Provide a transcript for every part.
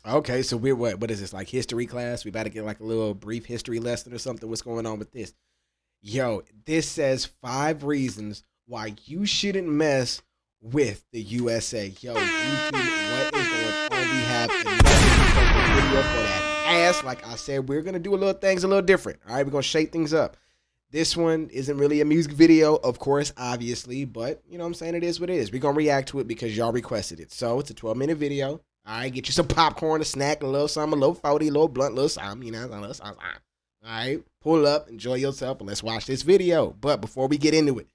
Okay, so we're what is this, like history class? We about to get like a little brief history lesson or something. What's going on with this? Yo, this says 5 reasons why you shouldn't mess with the USA. Yo, YouTube, what is going on? We have another video for that ass. Like I said, we're gonna do things a little different. All right, we're gonna shake things up. This one isn't really a music video, of course, obviously, but you know what I'm saying, it is what it is. We're gonna react to it because y'all requested it. So it's a 12-minute video. All right, get you some popcorn, a snack, a little something, a little 40, a little blunt, a little something, you know, a little something. All right, pull up, enjoy yourself, and let's watch this video. But before we get into it,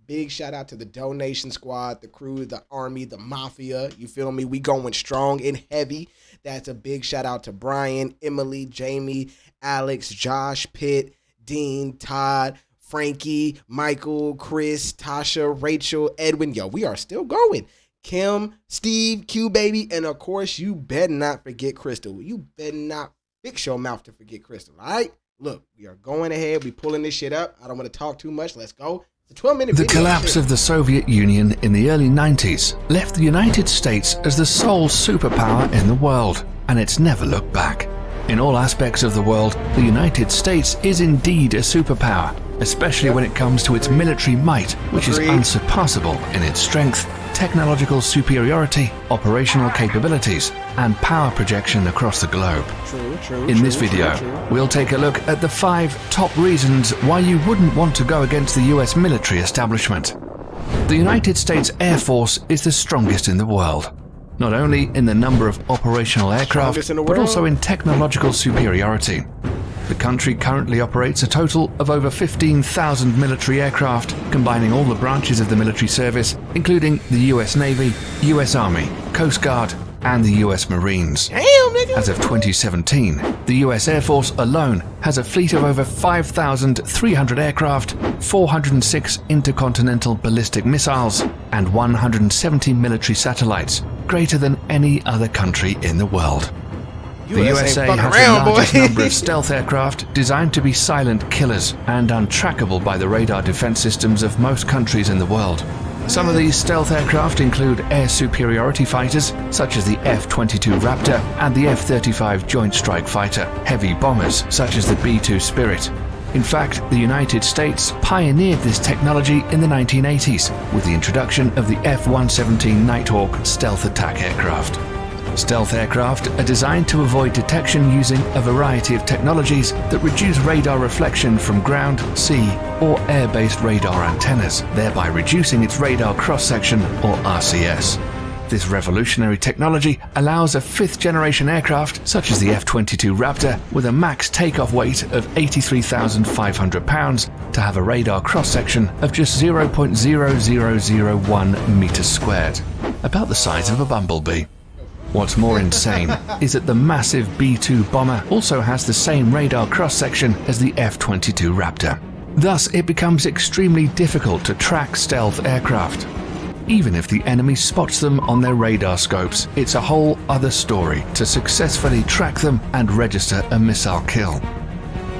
big shout out to the donation squad, the crew, the army, the mafia. You feel me? We going strong and heavy. That's a big shout out to Brian, Emily, Jamie, Alex, Josh, Pitt, Dean, Todd, Frankie, Michael, Chris, Tasha, Rachel, Edwin. Yo, we are still going. Kim, Steve, Q Baby, and of course, you better not forget Crystal. You better not fix your mouth to forget Crystal, all right? Look, we are going ahead. We pulling this shit up. I don't want to talk too much. Let's go. It's a 12-minute video. The collapse of the Soviet Union in the early 90s left the United States as the sole superpower in the world, and it's never looked back. In all aspects of the world, the United States is indeed a superpower, especially when it comes to its military might, which is unsurpassable in its strength, technological superiority, operational capabilities, and power projection across the globe. In this video, we'll take a look at the 5 top reasons why you wouldn't want to go against the US military establishment. The United States Air Force is the strongest in the world, not only in the number of operational aircraft, but also in technological superiority. The country currently operates a total of over 15,000 military aircraft, combining all the branches of the military service, including the US Navy, US Army, Coast Guard, and the US Marines. As of 2017, the US Air Force alone has a fleet of over 5,300 aircraft, 406 intercontinental ballistic missiles, and 170 military satellites, greater than any other country in the world. The USA has the largest number of stealth aircraft designed to be silent killers and untrackable by the radar defense systems of most countries in the world. Some of these stealth aircraft include air superiority fighters such as the F-22 Raptor and the F-35 Joint Strike Fighter, heavy bombers such as the B-2 Spirit. In fact, the United States pioneered this technology in the 1980s with the introduction of the F-117 Nighthawk stealth attack aircraft. Stealth aircraft are designed to avoid detection using a variety of technologies that reduce radar reflection from ground, sea, or air-based radar antennas, thereby reducing its radar cross-section, or RCS. This revolutionary technology allows a 5th-generation aircraft, such as the F-22 Raptor, with a max takeoff weight of 83,500 pounds, to have a radar cross-section of just 0.0001 meters squared, about the size of a bumblebee. What's more insane is that the massive B-2 bomber also has the same radar cross-section as the F-22 Raptor. Thus, it becomes extremely difficult to track stealth aircraft. Even if the enemy spots them on their radar scopes, it's a whole other story to successfully track them and register a missile kill.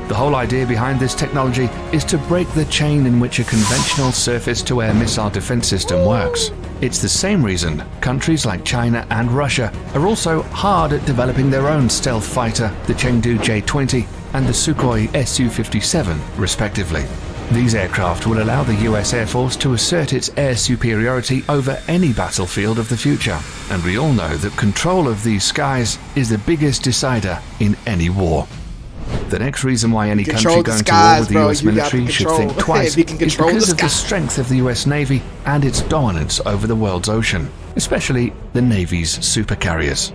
The whole idea behind this technology is to break the chain in which a conventional surface-to-air missile defense system works. It's the same reason countries like China and Russia are also hard at developing their own stealth fighter, the Chengdu J-20 and the Sukhoi Su-57, respectively. These aircraft will allow the US Air Force to assert its air superiority over any battlefield of the future, and we all know that control of these skies is the biggest decider in any war. The next reason why any country going to war with the US military should think twice is because of the strength of the US Navy and its dominance over the world's ocean, especially the Navy's supercarriers.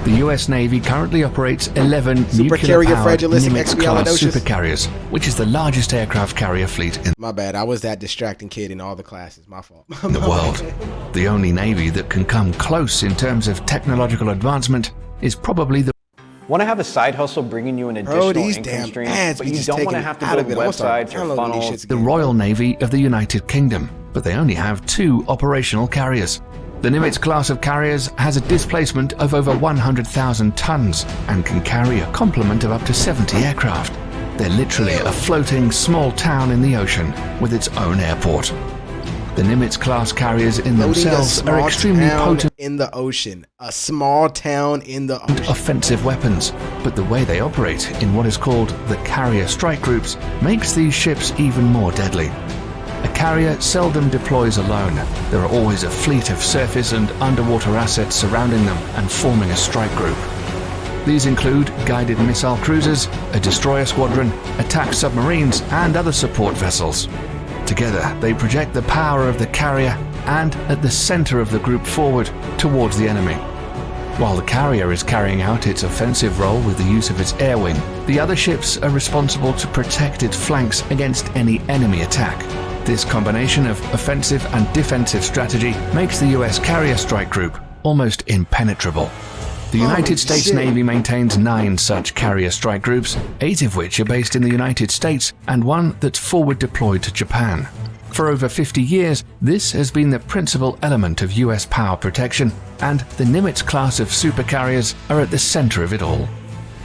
The US Navy currently operates 11 nuclear-powered Nimitz-class supercarriers, which is the largest aircraft carrier fleet in My bad, I was that distracting kid in all the classes, my fault. the world. The only Navy that can come close in terms of technological advancement is probably the Want to have a side hustle bringing you an additional income stream, but you don't want to have to build websites or funnels. The Royal Navy of the United Kingdom, but they only have 2 operational carriers. The Nimitz class of carriers has a displacement of over 100,000 tons and can carry a complement of up to 70 aircraft. They're literally a floating small town in the ocean with its own airport. The Nimitz-class carriers in themselves are extremely potent in the ocean. A small town in the ocean. Offensive weapons, but the way they operate in what is called the carrier strike groups makes these ships even more deadly. A carrier seldom deploys alone. There are always a fleet of surface and underwater assets surrounding them and forming a strike group. These include guided missile cruisers, a destroyer squadron, attack submarines, and other support vessels. Together, they project the power of the carrier and at the center of the group forward towards the enemy. While the carrier is carrying out its offensive role with the use of its air wing, the other ships are responsible to protect its flanks against any enemy attack. This combination of offensive and defensive strategy makes the US carrier strike group almost impenetrable. The United States Navy maintains 9 such carrier strike groups, 8 of which are based in the United States and 1 that's forward deployed to Japan. For over 50 years, this has been the principal element of US power protection, and the Nimitz class of supercarriers are at the center of it all.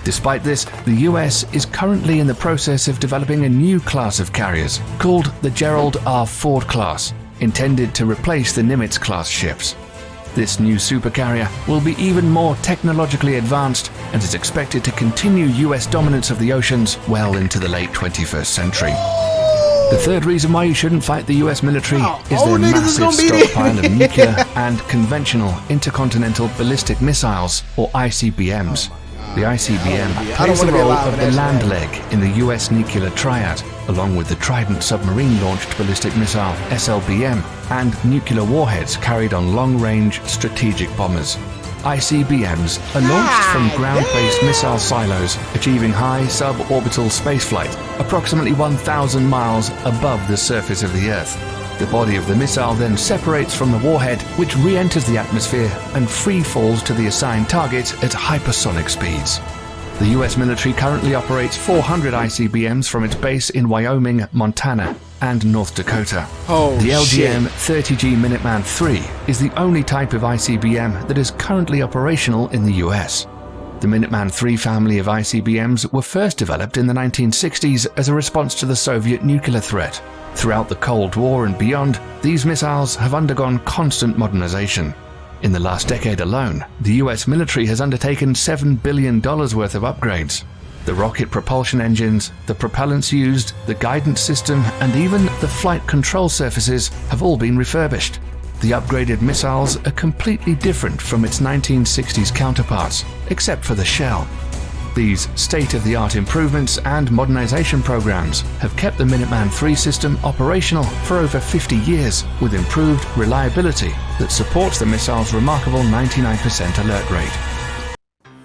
Despite this, the US is currently in the process of developing a new class of carriers called the Gerald R. Ford class, intended to replace the Nimitz class ships. This new supercarrier will be even more technologically advanced and is expected to continue US dominance of the oceans well into the late 21st century. The third reason why you shouldn't fight the US military is their massive stockpile of nuclear and conventional intercontinental ballistic missiles, or ICBMs. The ICBM plays the role of the land leg in the US nuclear triad, along with the Trident submarine-launched ballistic missile SLBM and nuclear warheads carried on long-range strategic bombers. ICBMs are launched from ground-based missile silos, achieving high suborbital spaceflight, approximately 1,000 miles above the surface of the Earth. The body of the missile then separates from the warhead, which re-enters the atmosphere and free falls to the assigned target at hypersonic speeds. The US military currently operates 400 ICBMs from its base in Wyoming, Montana, and North Dakota. The LGM-30G Minuteman III is the only type of ICBM that is currently operational in the US. The Minuteman III family of ICBMs were first developed in the 1960s as a response to the Soviet nuclear threat. Throughout the Cold War and beyond, these missiles have undergone constant modernization. In the last decade alone, the US military has undertaken $7 billion worth of upgrades. The rocket propulsion engines, the propellants used, the guidance system, and even the flight control surfaces have all been refurbished. The upgraded missiles are completely different from its 1960s counterparts, except for the shell. These state-of-the-art improvements and modernization programs have kept the Minuteman III system operational for over 50 years with improved reliability that supports the missile's remarkable 99% alert rate.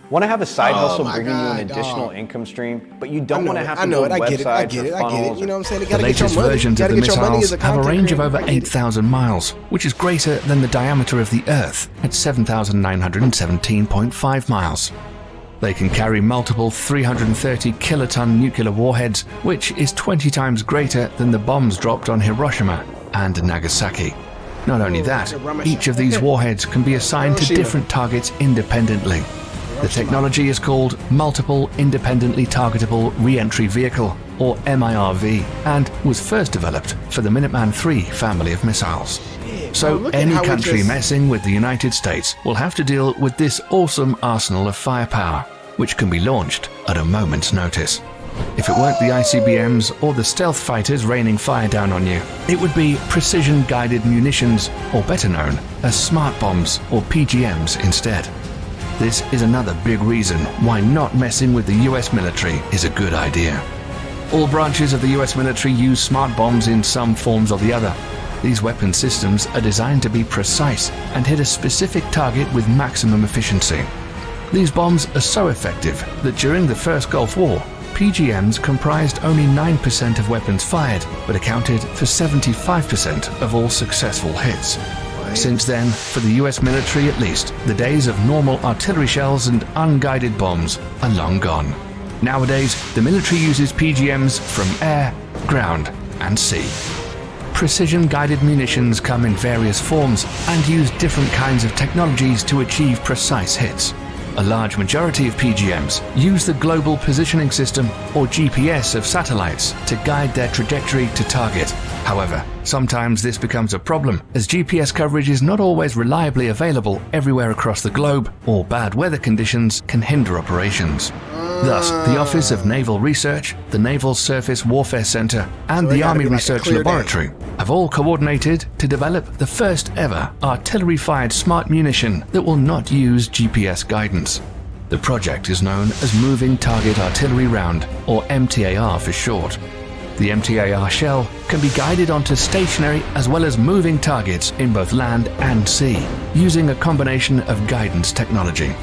Want to have a side hustle bringing you an additional income stream, but you don't want to have to build websites I get it. You know what I'm saying? The latest versions of the missiles have a range of over 8,000 miles, which is greater than the diameter of the Earth at 7,917.5 miles. They can carry multiple 330 kiloton nuclear warheads, which is 20 times greater than the bombs dropped on Hiroshima and Nagasaki. Not only that, each of these warheads can be assigned to different targets independently. The technology is called Multiple Independently Targetable Re-Entry Vehicle, or MIRV, and was first developed for the Minuteman III family of missiles. So any country messing with the United States will have to deal with this awesome arsenal of firepower, which can be launched at a moment's notice. If it weren't the ICBMs or the stealth fighters raining fire down on you, it would be precision-guided munitions, or better known as smart bombs or PGMs instead. This is another big reason why not messing with the US military is a good idea. All branches of the US military use smart bombs in some forms or the other. These weapon systems are designed to be precise and hit a specific target with maximum efficiency. These bombs are so effective that during the First Gulf War, PGMs comprised only 9% of weapons fired, but accounted for 75% of all successful hits. Since then, for the US military at least, the days of normal artillery shells and unguided bombs are long gone. Nowadays, the military uses PGMs from air, ground, and sea. Precision-guided munitions come in various forms and use different kinds of technologies to achieve precise hits. A large majority of PGMs use the Global Positioning System, or GPS, of satellites to guide their trajectory to target. However, sometimes this becomes a problem as GPS coverage is not always reliably available everywhere across the globe, or bad weather conditions can hinder operations. Thus, the Office of Naval Research, the Naval Surface Warfare Center, and the Army Research Laboratory have all coordinated to develop the first ever artillery-fired smart munition that will not use GPS guidance. The project is known as Moving Target Artillery Round, or MTAR for short. The MTAR shell can be guided onto stationary as well as moving targets in both land and sea, using a combination of guidance technology.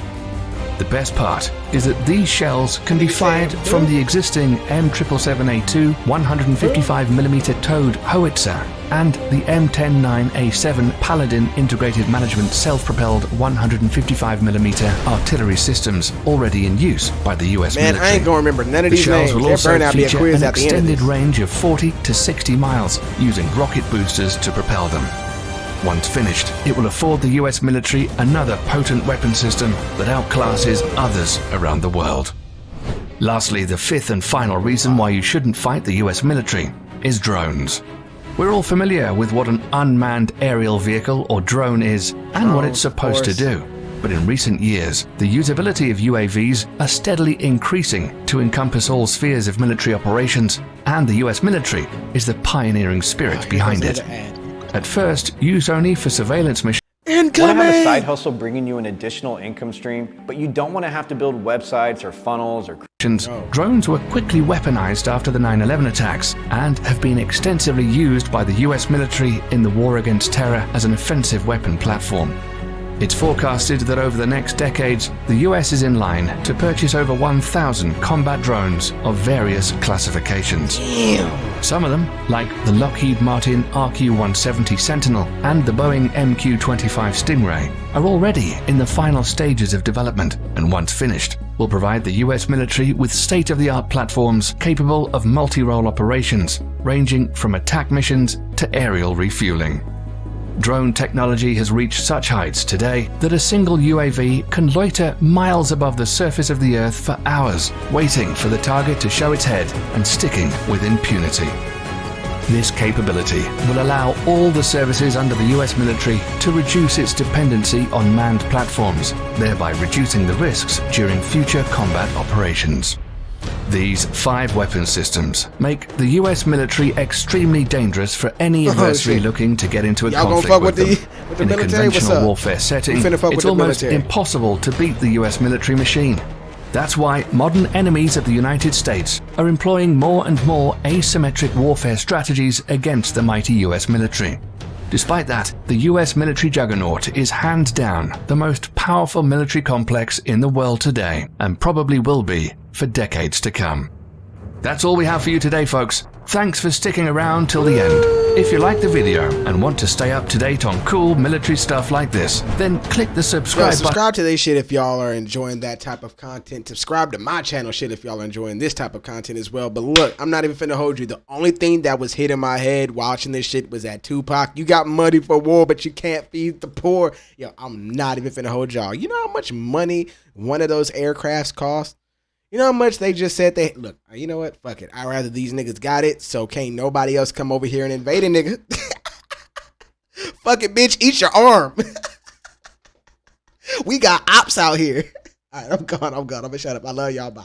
The best part is that these shells can be fired from the existing M777A2 155mm towed howitzer and the M109A7 Paladin integrated management self-propelled 155mm artillery systems already in use by the US military. I ain't gonna remember none of these names. The shells will also feature an extended range of 40 to 60 miles using rocket boosters to propel them. Once finished, it will afford the US military another potent weapon system that outclasses others around the world. Lastly, the fifth and final reason why you shouldn't fight the US military is drones. We're all familiar with what an unmanned aerial vehicle or drone is and what it's supposed to do. But in recent years, the usability of UAVs are steadily increasing to encompass all spheres of military operations, and the US military is the pioneering spirit behind it. At first, used only for surveillance missions. Want to have a side hustle bringing you an additional income stream, but you don't want to have to build websites or funnels or... Drones were quickly weaponized after the 9/11 attacks and have been extensively used by the US military in the war against terror as an offensive weapon platform. It's forecasted that over the next decades, the US is in line to purchase over 1,000 combat drones of various classifications. Some of them, like the Lockheed Martin RQ-170 Sentinel and the Boeing MQ-25 Stingray, are already in the final stages of development, and once finished, will provide the US military with state-of-the-art platforms capable of multi-role operations, ranging from attack missions to aerial refueling. Drone technology has reached such heights today that a single UAV can loiter miles above the surface of the Earth for hours, waiting for the target to show its head and sticking with impunity. This capability will allow all the services under the US military to reduce its dependency on manned platforms, thereby reducing the risks during future combat operations. These 5 weapon systems make the US military extremely dangerous for any adversary looking to get into a conflict with them. In a conventional warfare setting, it's almost impossible to beat the US military machine. That's why modern enemies of the United States are employing more and more asymmetric warfare strategies against the mighty US military. Despite that, the US military juggernaut is hands down the most powerful military complex in the world today, and probably will be for decades to come. That's all we have for you today, folks. Thanks for sticking around till the end. If you like the video and want to stay up to date on cool military stuff like this, then click the subscribe button. Subscribe to this shit if y'all are enjoying that type of content. Subscribe to my channel shit if y'all are enjoying this type of content as well. But look, I'm not even finna hold you. The only thing that was hitting my head watching this shit was that Tupac, you got money for war, but you can't feed the poor. Yo, I'm not even finna hold y'all. You know how much money one of those aircrafts cost? You know how much they just said they... Look, you know what? Fuck it. I'd rather these niggas got it, so can't nobody else come over here and invade a nigga. Fuck it, bitch. Eat your arm. We got ops out here. All right, I'm gone. I'm gonna shut up. I love y'all. Bye.